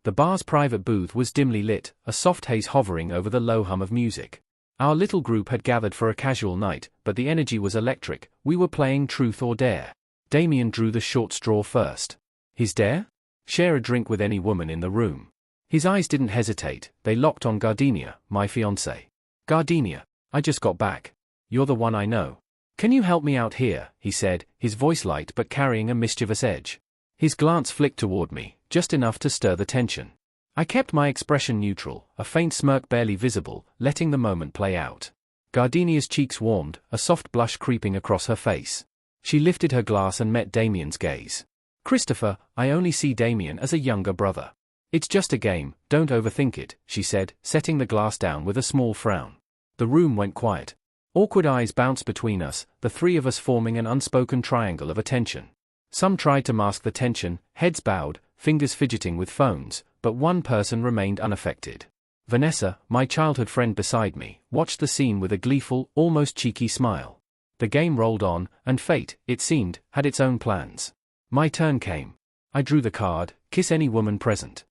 The bar's private booth was dimly lit, a soft haze hovering over the low hum of music. Our little group had gathered for a casual night, but the energy was electric. We were playing Truth or Dare. Damien drew the short straw first. His dare? Share a drink with any woman in the room. His eyes didn't hesitate, they locked on Gardenia, my fiancée. Gardenia, I just got back. You're the one I know. Can you help me out here, he said, his voice light but carrying a mischievous edge. His glance flicked toward me, just enough to stir the tension. I kept my expression neutral, a faint smirk barely visible, letting the moment play out. Gardenia's cheeks warmed, a soft blush creeping across her face. She lifted her glass and met Damien's gaze. Christopher, I only see Damien as a younger brother. It's just a game, don't overthink it, she said, setting the glass down with a small frown. The room went quiet. Awkward eyes bounced between us, the three of us forming an unspoken triangle of attention. Some tried to mask the tension, heads bowed, fingers fidgeting with phones, but one person remained unaffected. Vanessa, my childhood friend beside me, watched the scene with a gleeful, almost cheeky smile. The game rolled on, and fate, it seemed, had its own plans. My turn came. I drew the card, kiss any woman present.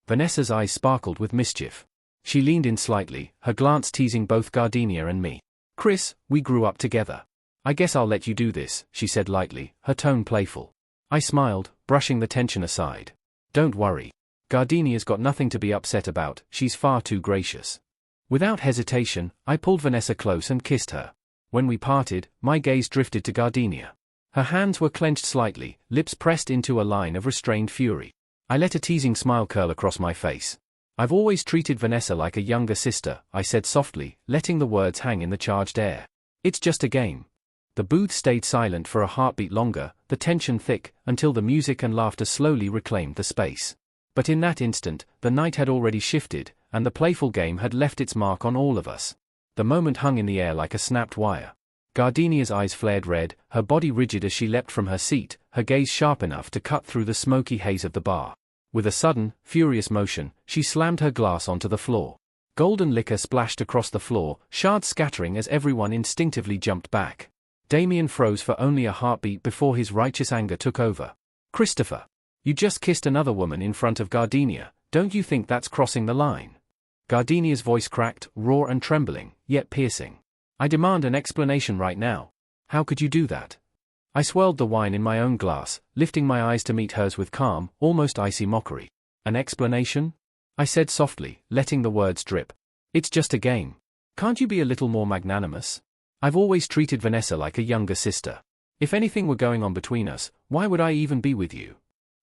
Vanessa's eyes sparkled with mischief. She leaned in slightly, her glance teasing both Gardenia and me. Chris, we grew up together. I guess I'll let you do this, she said lightly, her tone playful. I smiled, brushing the tension aside. Don't worry. Gardenia's got nothing to be upset about, she's far too gracious. Without hesitation, I pulled Vanessa close and kissed her. When we parted, my gaze drifted to Gardenia. Her hands were clenched slightly, lips pressed into a line of restrained fury. I let a teasing smile curl across my face. I've always treated Vanessa like a younger sister, I said softly, letting the words hang in the charged air. It's just a game. The booth stayed silent for a heartbeat longer, the tension thick, until the music and laughter slowly reclaimed the space. But in that instant, the night had already shifted, and the playful game had left its mark on all of us. The moment hung in the air like a snapped wire. Gardenia's eyes flared red, her body rigid as she leapt from her seat, her gaze sharp enough to cut through the smoky haze of the bar. With a sudden, furious motion, she slammed her glass onto the floor. Golden liquor splashed across the floor, shards scattering as everyone instinctively jumped back. Damien froze for only a heartbeat before his righteous anger took over. Christopher, you just kissed another woman in front of Gardenia, don't you think that's crossing the line? Gardenia's voice cracked, raw and trembling, yet piercing. I demand an explanation right now. How could you do that? I swirled the wine in my own glass, lifting my eyes to meet hers with calm, almost icy mockery. An explanation? I said softly, letting the words drip. It's just a game. Can't you be a little more magnanimous? I've always treated Vanessa like a younger sister. If anything were going on between us, why would I even be with you?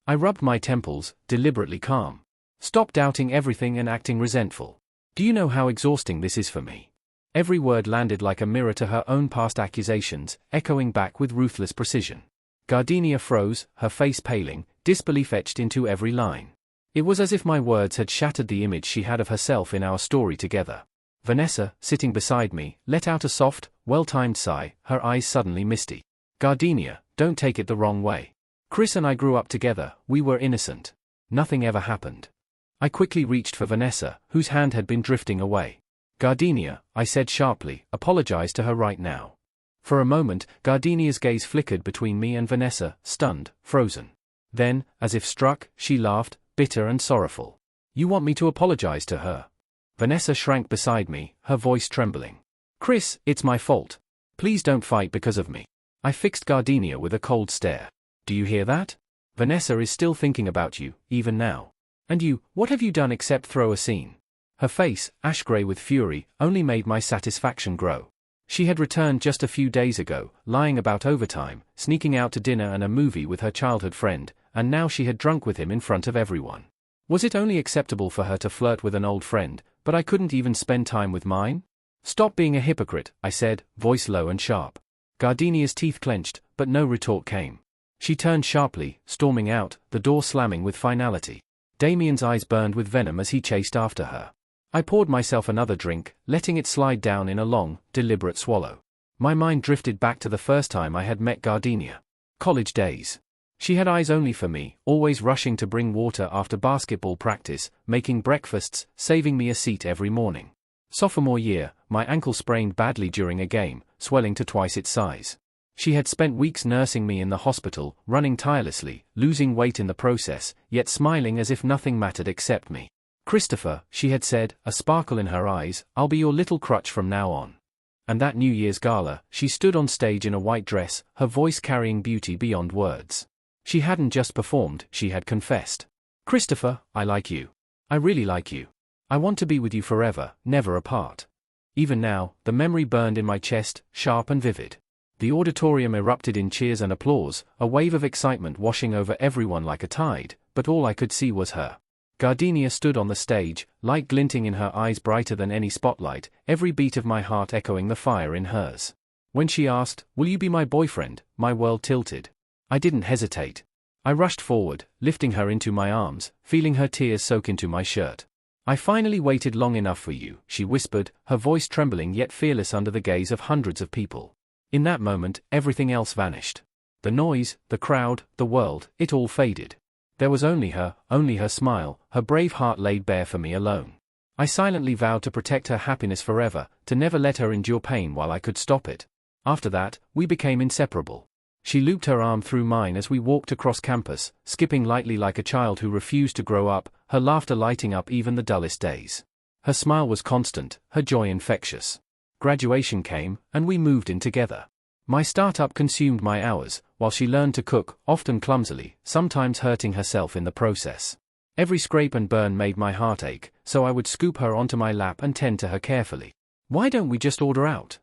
I rubbed my temples, deliberately calm. Stop doubting everything and acting resentful. Do you know how exhausting this is for me? Every word landed like a mirror to her own past accusations, echoing back with ruthless precision. Gardenia froze, her face paling, disbelief etched into every line. It was as if my words had shattered the image she had of herself in our story together. Vanessa, sitting beside me, let out a soft, well-timed sigh, her eyes suddenly misty. Gardenia, don't take it the wrong way. Chris and I grew up together, we were innocent. Nothing ever happened. I quickly reached for Vanessa, whose hand had been drifting away. Gardenia, I said sharply, apologize to her right now. For a moment, Gardenia's gaze flickered between me and Vanessa, stunned, frozen. Then, as if struck, she laughed, bitter and sorrowful. You want me to apologize to her? Vanessa shrank beside me, her voice trembling. Chris, it's my fault. Please don't fight because of me. I fixed Gardenia with a cold stare. Do you hear that? Vanessa is still thinking about you, even now. And you, what have you done except throw a scene? Her face, ash-grey with fury, only made my satisfaction grow. She had returned just a few days ago, lying about overtime, sneaking out to dinner and a movie with her childhood friend, and now she had drunk with him in front of everyone. Was it only acceptable for her to flirt with an old friend, but I couldn't even spend time with mine? Stop being a hypocrite, I said, voice low and sharp. Gardenia's teeth clenched, but no retort came. She turned sharply, storming out, the door slamming with finality. Damien's eyes burned with venom as he chased after her. I poured myself another drink, letting it slide down in a long, deliberate swallow. My mind drifted back to the first time I had met Gardenia. College days. She had eyes only for me, always rushing to bring water after basketball practice, making breakfasts, saving me a seat every morning. Sophomore year, my ankle sprained badly during a game, swelling to twice its size. She had spent weeks nursing me in the hospital, running tirelessly, losing weight in the process, yet smiling as if nothing mattered except me. "Christopher," she had said, a sparkle in her eyes, "I'll be your little crutch from now on." And that New Year's gala, she stood on stage in a white dress, her voice carrying beauty beyond words. She hadn't just performed, she had confessed. "Christopher, I like you. I really like you. I want to be with you forever, never apart." Even now, the memory burned in my chest, sharp and vivid. The auditorium erupted in cheers and applause, a wave of excitement washing over everyone like a tide, but all I could see was her. Gardenia stood on the stage, light glinting in her eyes brighter than any spotlight, every beat of my heart echoing the fire in hers. When she asked, "Will you be my boyfriend?" my world tilted. I didn't hesitate. I rushed forward, lifting her into my arms, feeling her tears soak into my shirt. "I finally waited long enough for you," she whispered, her voice trembling yet fearless under the gaze of hundreds of people. In that moment, everything else vanished. The noise, the crowd, the world, it all faded. There was only her smile, her brave heart laid bare for me alone. I silently vowed to protect her happiness forever, to never let her endure pain while I could stop it. After that, we became inseparable. She looped her arm through mine as we walked across campus, skipping lightly like a child who refused to grow up, her laughter lighting up even the dullest days. Her smile was constant, her joy infectious. Graduation came, and we moved in together. My startup consumed my hours, while she learned to cook, often clumsily, sometimes hurting herself in the process. Every scrape and burn made my heart ache, so I would scoop her onto my lap and tend to her carefully. "Why don't we just order out?"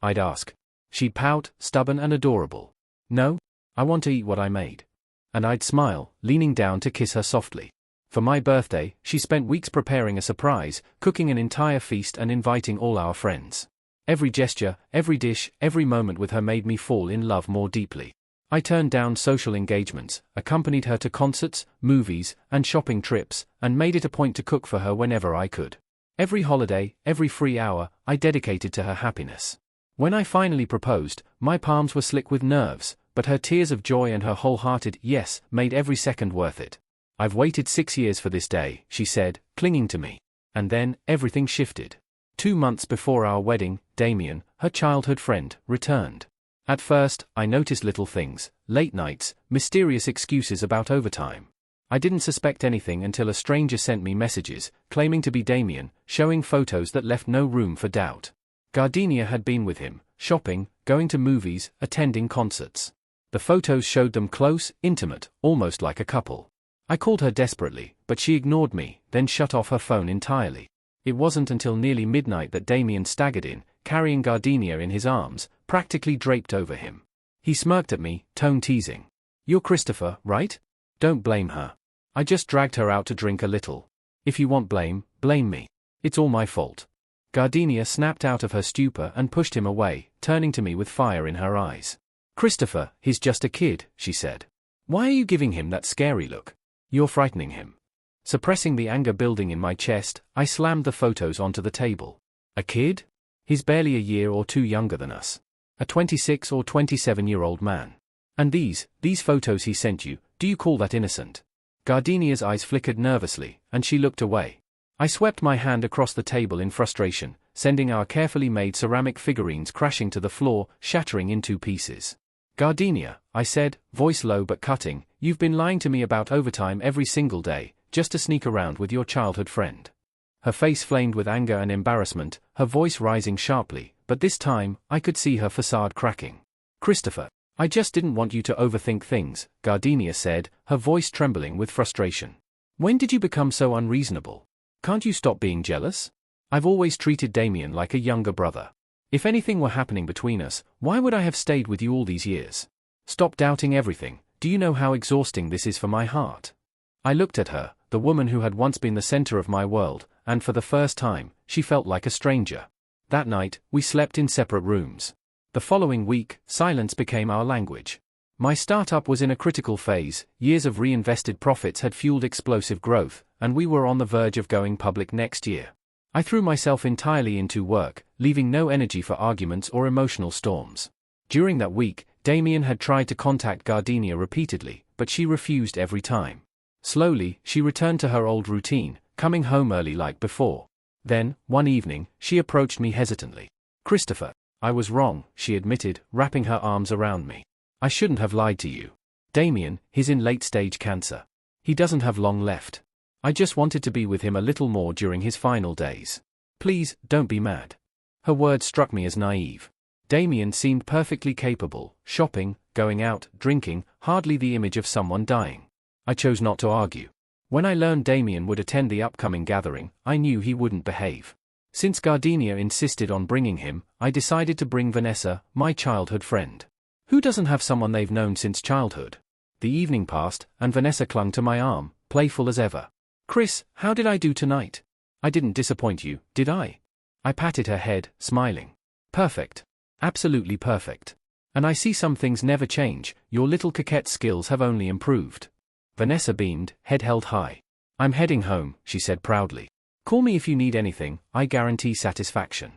I'd ask. She'd pout, stubborn and adorable. "No, I want to eat what I made." And I'd smile, leaning down to kiss her softly. For my birthday, she spent weeks preparing a surprise, cooking an entire feast and inviting all our friends. Every gesture, every dish, every moment with her made me fall in love more deeply. I turned down social engagements, accompanied her to concerts, movies, and shopping trips, and made it a point to cook for her whenever I could. Every holiday, every free hour, I dedicated to her happiness. When I finally proposed, my palms were slick with nerves, but her tears of joy and her wholehearted yes made every second worth it. "I've waited 6 years for this day," she said, clinging to me. And then, everything shifted. 2 months before our wedding, Damien, her childhood friend, returned. At first, I noticed little things, late nights, mysterious excuses about overtime. I didn't suspect anything until a stranger sent me messages, claiming to be Damien, showing photos that left no room for doubt. Gardenia had been with him, shopping, going to movies, attending concerts. The photos showed them close, intimate, almost like a couple. I called her desperately, but she ignored me, then shut off her phone entirely. It wasn't until nearly midnight that Damien staggered in, carrying Gardenia in his arms, practically draped over him. He smirked at me, tone-teasing. "You're Christopher, right? Don't blame her. I just dragged her out to drink a little. If you want blame, blame me. It's all my fault." Gardenia snapped out of her stupor and pushed him away, turning to me with fire in her eyes. "Christopher, he's just a kid," she said. "Why are you giving him that scary look? You're frightening him." Suppressing the anger building in my chest, I slammed the photos onto the table. "A kid? He's barely a year or two younger than us. A 26 or 27-year-old man. And these photos he sent you, do you call that innocent?" Gardenia's eyes flickered nervously, and she looked away. I swept my hand across the table in frustration, sending our carefully made ceramic figurines crashing to the floor, shattering in 2 pieces. "Gardenia," I said, voice low but cutting, "you've been lying to me about overtime every single day, just to sneak around with your childhood friend." Her face flamed with anger and embarrassment, her voice rising sharply, but this time, I could see her facade cracking. "Christopher, I just didn't want you to overthink things," Gardenia said, her voice trembling with frustration. "When did you become so unreasonable? Can't you stop being jealous? I've always treated Damien like a younger brother. If anything were happening between us, why would I have stayed with you all these years? Stop doubting everything. Do you know how exhausting this is for my heart?" I looked at her, the woman who had once been the center of my world, and for the first time, she felt like a stranger. That night, we slept in separate rooms. The following week, silence became our language. My startup was in a critical phase, years of reinvested profits had fueled explosive growth, and we were on the verge of going public next year. I threw myself entirely into work, leaving no energy for arguments or emotional storms. During that week, Damien had tried to contact Gardenia repeatedly, but she refused every time. Slowly, she returned to her old routine, coming home early like before. Then, one evening, she approached me hesitantly. "Christopher, I was wrong, she admitted, wrapping her arms around me. I shouldn't have lied to you. Damien, he's in late-stage cancer. He doesn't have long left. I just wanted to be with him a little more during his final days. Please, don't be mad. Her words struck me as naive. Damien seemed perfectly capable, shopping, going out, drinking, hardly the image of someone dying. I chose not to argue. When I learned Damien would attend the upcoming gathering, I knew he wouldn't behave. Since Gardenia insisted on bringing him, I decided to bring Vanessa, my childhood friend. Who doesn't have someone they've known since childhood? The evening passed, and Vanessa clung to my arm, playful as ever. Chris, how did I do tonight? I didn't disappoint you, did I? I patted her head, smiling. Perfect. Absolutely perfect. And I see some things never change, your little coquette skills have only improved. Vanessa beamed, head held high. I'm heading home, she said proudly. Call me if you need anything, I guarantee satisfaction.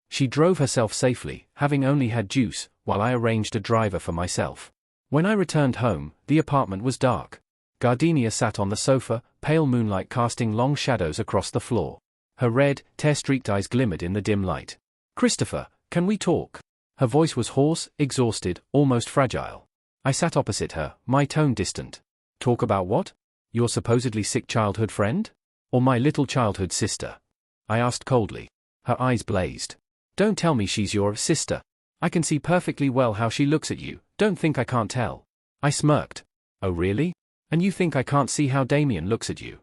She drove herself safely, having only had juice, while I arranged a driver for myself. When I returned home, the apartment was dark. Gardenia sat on the sofa, pale moonlight casting long shadows across the floor. Her red, tear-streaked eyes glimmered in the dim light. Christopher, can we talk? Her voice was hoarse, exhausted, almost fragile. I sat opposite her, my tone distant. Talk about what? Your supposedly sick childhood friend? Or my little childhood sister? I asked coldly. Her eyes blazed. Don't tell me she's your sister. I can see perfectly well how she looks at you, don't think I can't tell. I smirked. Oh really? And you think I can't see how Damien looks at you?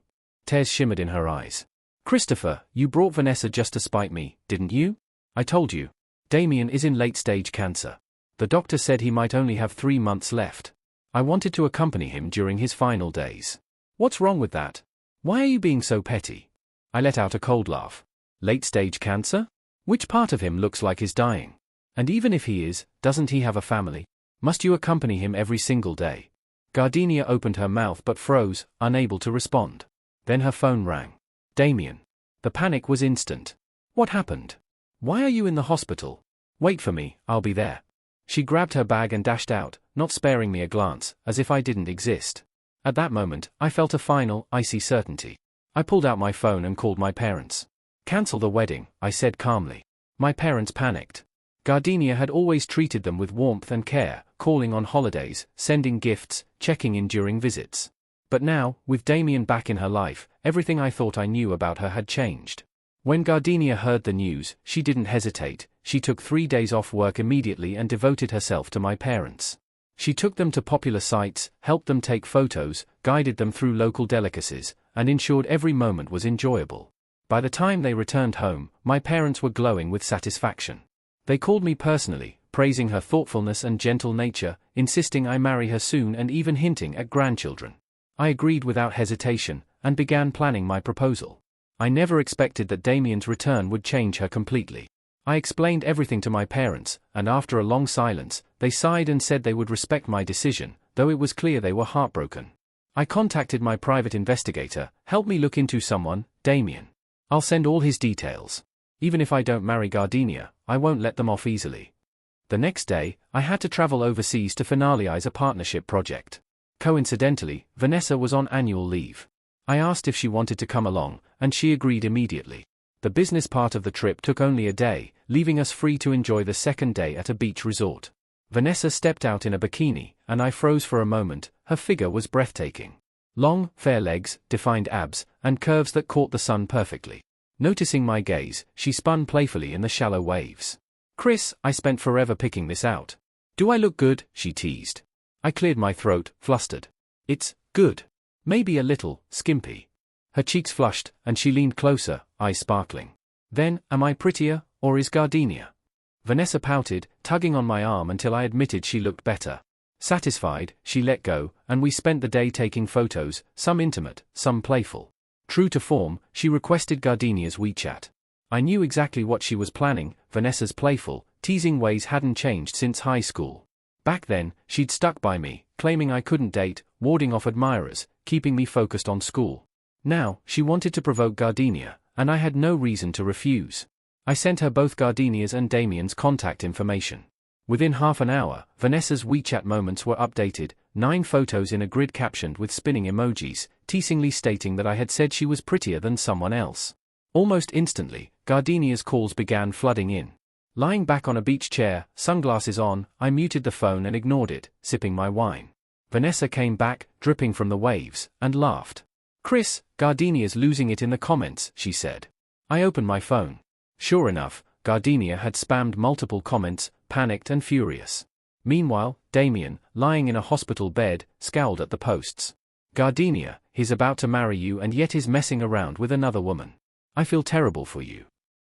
Tears shimmered in her eyes. Christopher, you brought Vanessa just to spite me, didn't you? I told you. Damien is in late-stage cancer. The doctor said he might only have 3 months left. I wanted to accompany him during his final days. What's wrong with that? Why are you being so petty? I let out a cold laugh. Late-stage cancer? Which part of him looks like he's dying? And even if he is, doesn't he have a family? Must you accompany him every single day? Gardenia opened her mouth but froze, unable to respond. Then her phone rang. Damien. The panic was instant. What happened? Why are you in the hospital? Wait for me, I'll be there. She grabbed her bag and dashed out, not sparing me a glance, as if I didn't exist. At that moment, I felt a final, icy certainty. I pulled out my phone and called my parents. Cancel the wedding, I said calmly. My parents panicked. Gardenia had always treated them with warmth and care, calling on holidays, sending gifts, checking in during visits. But now, with Damien back in her life, everything I thought I knew about her had changed. When Gardenia heard the news, she didn't hesitate. She took 3 days off work immediately and devoted herself to my parents. She took them to popular sites, helped them take photos, guided them through local delicacies, and ensured every moment was enjoyable. By the time they returned home, my parents were glowing with satisfaction. They called me personally, praising her thoughtfulness and gentle nature, insisting I marry her soon and even hinting at grandchildren. I agreed without hesitation, and began planning my proposal. I never expected that Damien's return would change her completely. I explained everything to my parents, and after a long silence, they sighed and said they would respect my decision, though it was clear they were heartbroken. I contacted my private investigator, help me look into someone, Damien. I'll send all his details. Even if I don't marry Gardenia, I won't let them off easily. The next day, I had to travel overseas to finalize a partnership project. Coincidentally, Vanessa was on annual leave. I asked if she wanted to come along, and she agreed immediately. The business part of the trip took only a day, leaving us free to enjoy the second day at a beach resort. Vanessa stepped out in a bikini, and I froze for a moment. Her figure was breathtaking. Long, fair legs, defined abs, and curves that caught the sun perfectly. Noticing my gaze, she spun playfully in the shallow waves. Chris, I spent forever picking this out. Do I look good? She teased. I cleared my throat, flustered. It's good. Maybe a little skimpy. Her cheeks flushed, and she leaned closer, eyes sparkling. Then, am I prettier, or is Gardenia? Vanessa pouted, tugging on my arm until I admitted she looked better. Satisfied, she let go, and we spent the day taking photos, some intimate, some playful. True to form, she requested Gardenia's WeChat. I knew exactly what she was planning. Vanessa's playful, teasing ways hadn't changed since high school. Back then, she'd stuck by me, claiming I couldn't date, warding off admirers, keeping me focused on school. Now, she wanted to provoke Gardenia, and I had no reason to refuse. I sent her both Gardenia's and Damien's contact information. Within half an hour, Vanessa's WeChat moments were updated, 9 photos in a grid captioned with spinning emojis, teasingly stating that I had said she was prettier than someone else. Almost instantly, Gardenia's calls began flooding in. Lying back on a beach chair, sunglasses on, I muted the phone and ignored it, sipping my wine. Vanessa came back, dripping from the waves, and laughed. "Chris, Gardenia's losing it in the comments," she said. I opened my phone. Sure enough, Gardenia had spammed multiple comments, panicked and furious. Meanwhile, Damien, lying in a hospital bed, scowled at the posts. "Gardenia, he's about to marry you and yet is messing around with another woman. I feel terrible for you."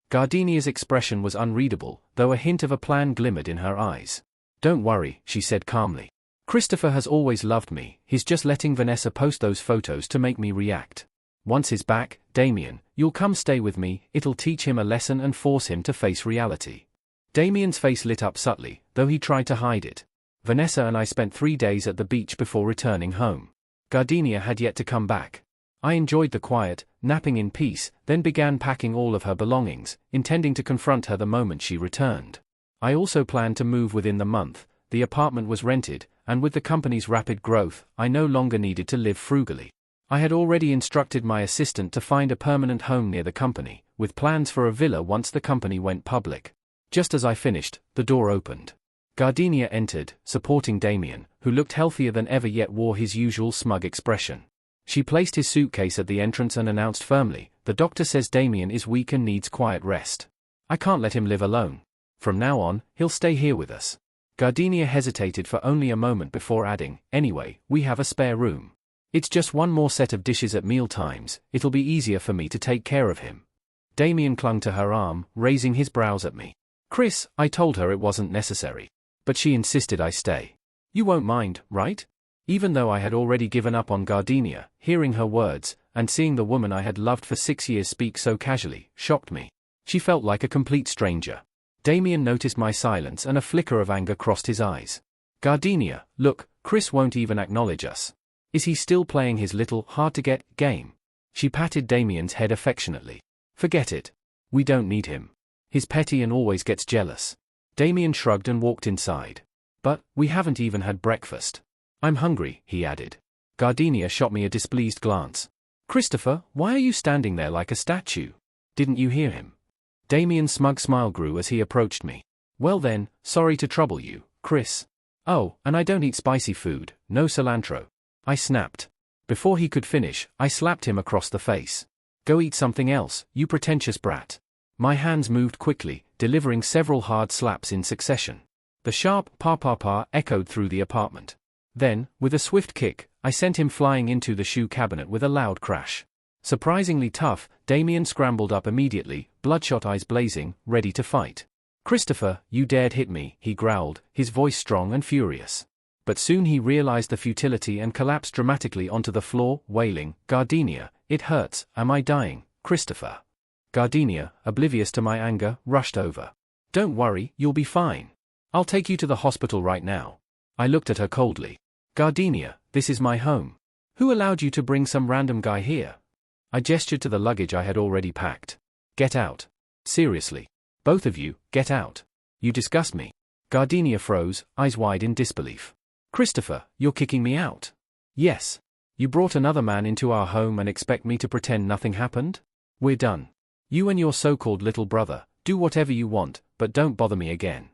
Gardenia's expression was unreadable, though a hint of a plan glimmered in her eyes. "Don't worry," she said calmly. "Christopher has always loved me, he's just letting Vanessa post those photos to make me react. Once he's back, Damien, you'll come stay with me, it'll teach him a lesson and force him to face reality." Damien's face lit up subtly, though he tried to hide it. Vanessa and I spent 3 days at the beach before returning home. Gardenia had yet to come back. I enjoyed the quiet, napping in peace, then began packing all of her belongings, intending to confront her the moment she returned. I also planned to move within the month. The apartment was rented, and with the company's rapid growth, I no longer needed to live frugally. I had already instructed my assistant to find a permanent home near the company, with plans for a villa once the company went public. Just as I finished, the door opened. Gardenia entered, supporting Damien, who looked healthier than ever yet wore his usual smug expression. She placed his suitcase at the entrance and announced firmly, "The doctor says Damien is weak and needs quiet rest. I can't let him live alone. From now on, he'll stay here with us." Gardenia hesitated for only a moment before adding, "Anyway, we have a spare room. It's just one more set of dishes at meal times, it'll be easier for me to take care of him." Damien clung to her arm, raising his brows at me. "Chris, I told her it wasn't necessary. But she insisted I stay. You won't mind, right?" Even though I had already given up on Gardenia, hearing her words, and seeing the woman I had loved for 6 years speak so casually, shocked me. She felt like a complete stranger. Damien noticed my silence and a flicker of anger crossed his eyes. "Gardenia, look, Chris won't even acknowledge us. Is he still playing his little, hard-to-get game?" She patted Damien's head affectionately. "Forget it. We don't need him. He's petty and always gets jealous." Damien shrugged and walked inside. "But, we haven't even had breakfast. I'm hungry," he added. Gardenia shot me a displeased glance. "Christopher, why are you standing there like a statue? Didn't you hear him?" Damien's smug smile grew as he approached me. "Well then, sorry to trouble you, Chris. Oh, and I don't eat spicy food, no cilantro." I snapped. Before he could finish, I slapped him across the face. "Go eat something else, you pretentious brat." My hands moved quickly, delivering several hard slaps in succession. The sharp pa-pa-pa echoed through the apartment. Then, with a swift kick, I sent him flying into the shoe cabinet with a loud crash. Surprisingly tough, Damien scrambled up immediately, bloodshot eyes blazing, ready to fight. "Christopher, you dared hit me," he growled, his voice strong and furious. But soon he realized the futility and collapsed dramatically onto the floor, wailing, "Gardenia, it hurts, am I dying, Christopher?" Gardenia, oblivious to my anger, rushed over. "Don't worry, you'll be fine. I'll take you to the hospital right now." I looked at her coldly. "Gardenia, this is my home. Who allowed you to bring some random guy here?" I gestured to the luggage I had already packed. "Get out. Seriously. Both of you, get out. You disgust me." Gardenia froze, eyes wide in disbelief. "Christopher, you're kicking me out?" "Yes. You brought another man into our home and expect me to pretend nothing happened? We're done. You and your so-called little brother, do whatever you want, but don't bother me again."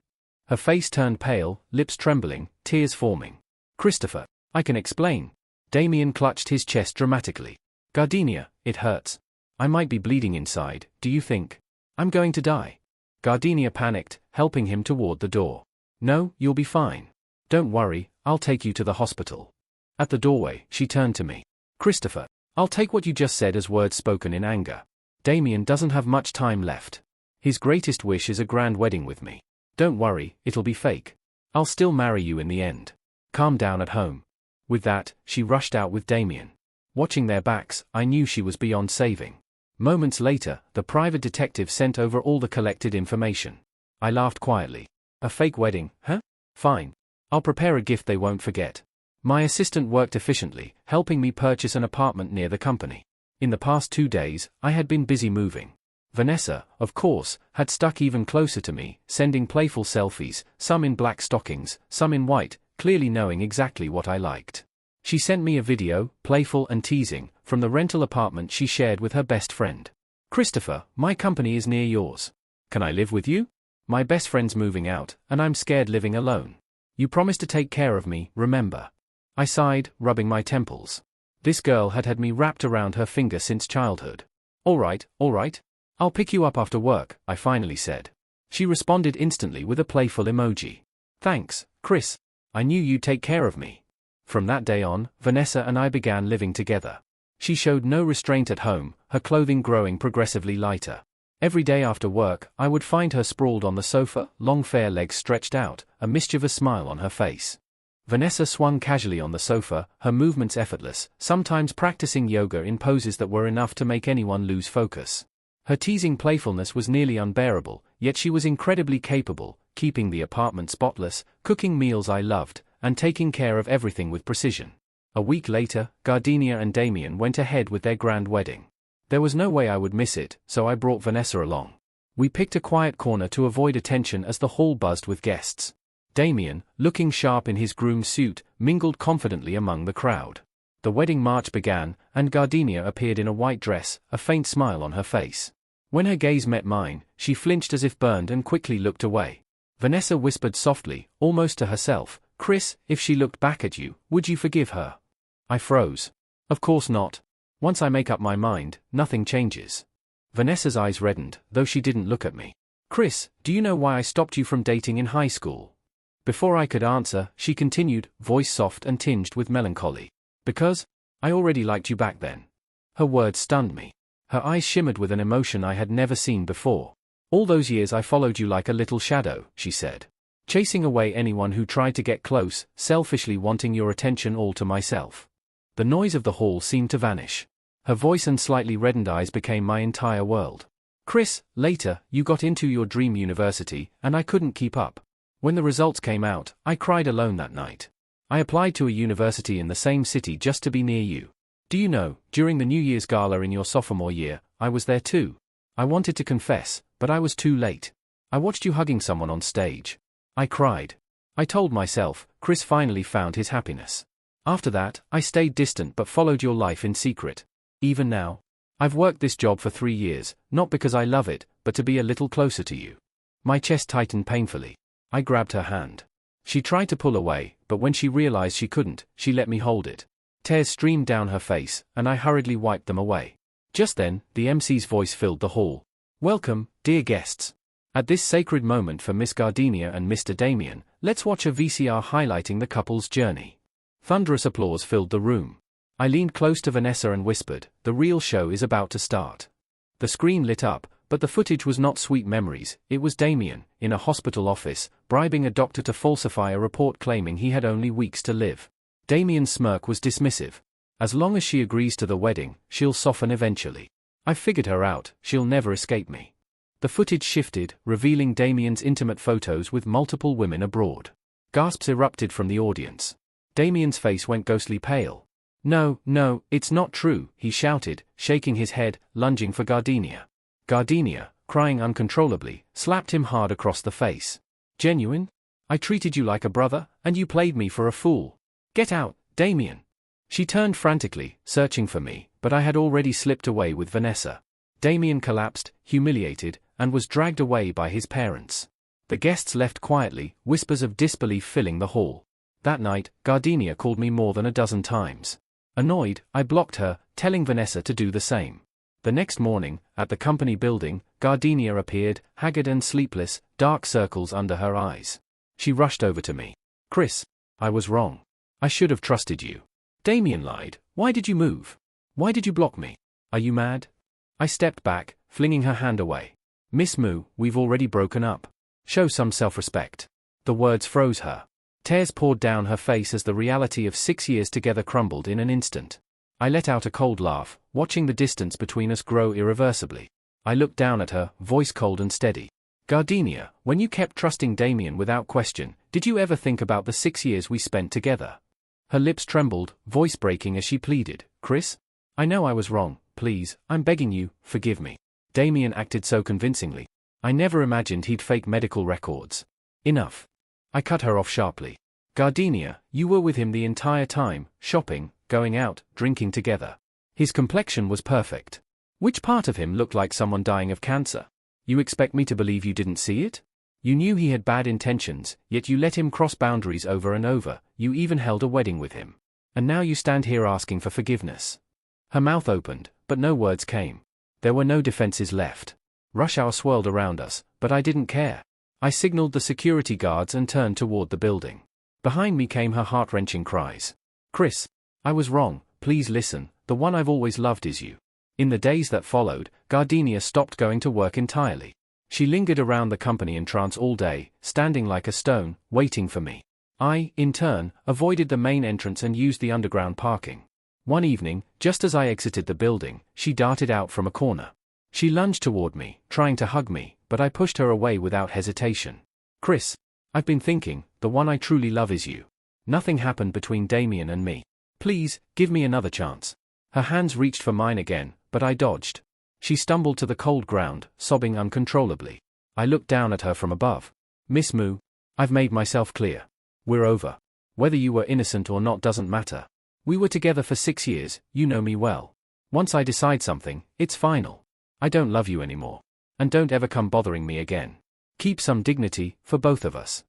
Her face turned pale, lips trembling, tears forming. "Christopher, I can explain." Damien clutched his chest dramatically. "Gardenia, it hurts. I might be bleeding inside, do you think I'm going to die?" Gardenia panicked, helping him toward the door. "No, you'll be fine. Don't worry, I'll take you to the hospital." At the doorway, she turned to me. "Christopher, I'll take what you just said as words spoken in anger. Damien doesn't have much time left. His greatest wish is a grand wedding with me. Don't worry, it'll be fake. I'll still marry you in the end. Calm down at home." With that, she rushed out with Damien. Watching their backs, I knew she was beyond saving. Moments later, the private detective sent over all the collected information. I laughed quietly. "A fake wedding, huh? Fine. I'll prepare a gift they won't forget." My assistant worked efficiently, helping me purchase an apartment near the company. In the past 2 days, I had been busy moving. Vanessa, of course, had stuck even closer to me, sending playful selfies, some in black stockings, some in white, clearly knowing exactly what I liked. She sent me a video, playful and teasing, from the rental apartment she shared with her best friend. "Christopher, my company is near yours. Can I live with you?" My best friend's moving out, and I'm scared living alone. You promised to take care of me, remember? I sighed, rubbing my temples. This girl had had me wrapped around her finger since childhood. All right. I'll pick you up after work, I finally said. She responded instantly with a playful emoji. Thanks, Chris. I knew you'd take care of me. From that day on, Vanessa and I began living together. She showed no restraint at home, her clothing growing progressively lighter. Every day after work, I would find her sprawled on the sofa, long fair legs stretched out, a mischievous smile on her face. Vanessa swung casually on the sofa, her movements effortless, sometimes practicing yoga in poses that were enough to make anyone lose focus. Her teasing playfulness was nearly unbearable, yet she was incredibly capable, keeping the apartment spotless, cooking meals I loved, and taking care of everything with precision. A week later, Gardenia and Damien went ahead with their grand wedding. There was no way I would miss it, so I brought Vanessa along. We picked a quiet corner to avoid attention as the hall buzzed with guests. Damien, looking sharp in his groom's suit, mingled confidently among the crowd. The wedding march began, and Gardenia appeared in a white dress, a faint smile on her face. When her gaze met mine, she flinched as if burned and quickly looked away. Vanessa whispered softly, almost to herself, Chris, if she looked back at you, would you forgive her? I froze. Of course not. Once I make up my mind, nothing changes. Vanessa's eyes reddened, though she didn't look at me. Chris, do you know why I stopped you from dating in high school? Before I could answer, she continued, voice soft and tinged with melancholy. Because I already liked you back then. Her words stunned me. Her eyes shimmered with an emotion I had never seen before. All those years I followed you like a little shadow, she said. Chasing away anyone who tried to get close, selfishly wanting your attention all to myself. The noise of the hall seemed to vanish. Her voice and slightly reddened eyes became my entire world. Chris, later, you got into your dream university, and I couldn't keep up. When the results came out, I cried alone that night. I applied to a university in the same city just to be near you. Do you know, during the New Year's gala in your sophomore year, I was there too. I wanted to confess, but I was too late. I watched you hugging someone on stage. I cried. I told myself, Chris finally found his happiness. After that, I stayed distant but followed your life in secret. Even now. I've worked this job for 3 years, not because I love it, but to be a little closer to you. My chest tightened painfully. I grabbed her hand. She tried to pull away, but when she realized she couldn't, she let me hold it. Tears streamed down her face, and I hurriedly wiped them away. Just then, the MC's voice filled the hall. Welcome, dear guests. At this sacred moment for Miss Gardenia and Mr. Damien, let's watch a VCR highlighting the couple's journey. Thunderous applause filled the room. I leaned close to Vanessa and whispered, the real show is about to start. The screen lit up, but the footage was not sweet memories, it was Damien, in a hospital office, bribing a doctor to falsify a report claiming he had only weeks to live. Damien's smirk was dismissive. As long as she agrees to the wedding, she'll soften eventually. I've figured her out, she'll never escape me. The footage shifted, revealing Damien's intimate photos with multiple women abroad. Gasps erupted from the audience. Damien's face went ghostly pale. No, it's not true, he shouted, shaking his head, lunging for Gardenia. Gardenia, crying uncontrollably, slapped him hard across the face. Genuine? I treated you like a brother, and you played me for a fool. Get out, Damien. She turned frantically, searching for me, but I had already slipped away with Vanessa. Damien collapsed, humiliated, and was dragged away by his parents. The guests left quietly, whispers of disbelief filling the hall. That night, Gardenia called me more than a dozen times. Annoyed, I blocked her, telling Vanessa to do the same. The next morning, at the company building, Gardenia appeared, haggard and sleepless, dark circles under her eyes. She rushed over to me. Chris, I was wrong. I should have trusted you. Damien lied. Why did you move? Why did you block me? Are you mad? I stepped back, flinging her hand away. Miss Moo, we've already broken up. Show some self-respect. The words froze her. Tears poured down her face as the reality of 6 years together crumbled in an instant. I let out a cold laugh, watching the distance between us grow irreversibly. I looked down at her, voice cold and steady. Gardenia, when you kept trusting Damien without question, did you ever think about the 6 years we spent together? Her lips trembled, voice breaking as she pleaded, Chris? I know I was wrong, please, I'm begging you, forgive me. Damien acted so convincingly. I never imagined he'd fake medical records. Enough. I cut her off sharply. Gardenia, you were with him the entire time, shopping, going out, drinking together. His complexion was perfect. Which part of him looked like someone dying of cancer? You expect me to believe you didn't see it? You knew he had bad intentions, yet you let him cross boundaries over and over, you even held a wedding with him. And now you stand here asking for forgiveness. Her mouth opened, but no words came. There were no defenses left. Rush hour swirled around us, but I didn't care. I signaled the security guards and turned toward the building. Behind me came her heart-wrenching cries. Chris, I was wrong, please listen, the one I've always loved is you. In the days that followed, Gardenia stopped going to work entirely. She lingered around the company in trance all day, standing like a stone, waiting for me. I, in turn, avoided the main entrance and used the underground parking. One evening, just as I exited the building, she darted out from a corner. She lunged toward me, trying to hug me, but I pushed her away without hesitation. Chris, I've been thinking, the one I truly love is you. Nothing happened between Damien and me. Please, give me another chance. Her hands reached for mine again, but I dodged. She stumbled to the cold ground, sobbing uncontrollably. I looked down at her from above. Miss Moo, I've made myself clear. We're over. Whether you were innocent or not doesn't matter. We were together for 6 years, you know me well. Once I decide something, it's final. I don't love you anymore. And don't ever come bothering me again. Keep some dignity, for both of us.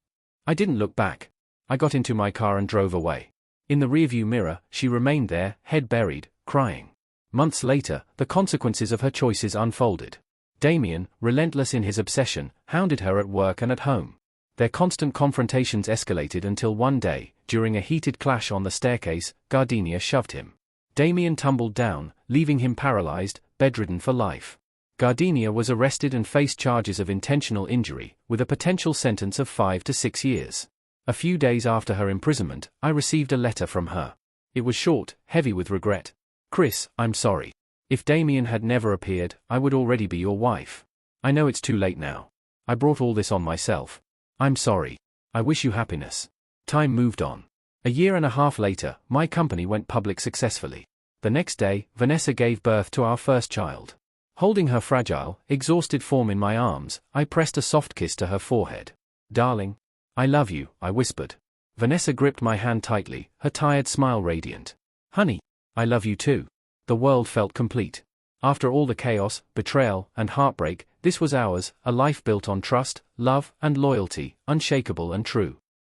I didn't look back. I got into my car and drove away. In the rearview mirror, she remained there, head buried, crying. Months later, the consequences of her choices unfolded. Damien, relentless in his obsession, hounded her at work and at home. Their constant confrontations escalated until one day, during a heated clash on the staircase, Gardenia shoved him. Damien tumbled down, leaving him paralyzed, bedridden for life. Gardenia was arrested and faced charges of intentional injury, with a potential sentence of 5 to 6 years. A few days after her imprisonment, I received a letter from her. It was short, heavy with regret. Chris, I'm sorry. If Damien had never appeared, I would already be your wife. I know it's too late now. I brought all this on myself. I'm sorry. I wish you happiness. Time moved on. A year and a half later, my company went public successfully. The next day, Vanessa gave birth to our first child. Holding her fragile, exhausted form in my arms, I pressed a soft kiss to her forehead. Darling, I love you, I whispered. Vanessa gripped my hand tightly, her tired smile radiant. Honey, I love you too. The world felt complete. After all the chaos, betrayal, and heartbreak, this was ours, a life built on trust, love, and loyalty, unshakable and true.